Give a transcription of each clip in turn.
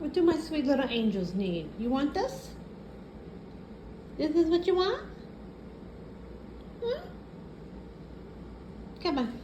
What do my sweet little angels need? You want this? This is what you want? Huh? Come on.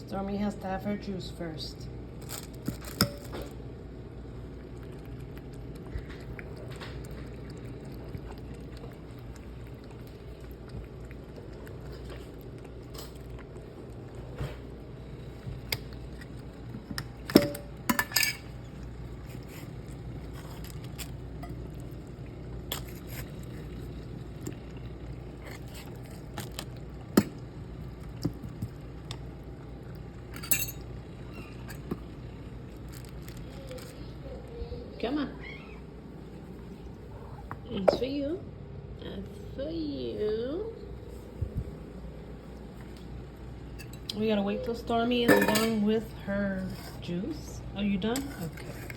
Stormy has to have her juice first. Come on. It's for you. That's for you. We gotta wait till Stormy is done with her juice. Are you done? Okay.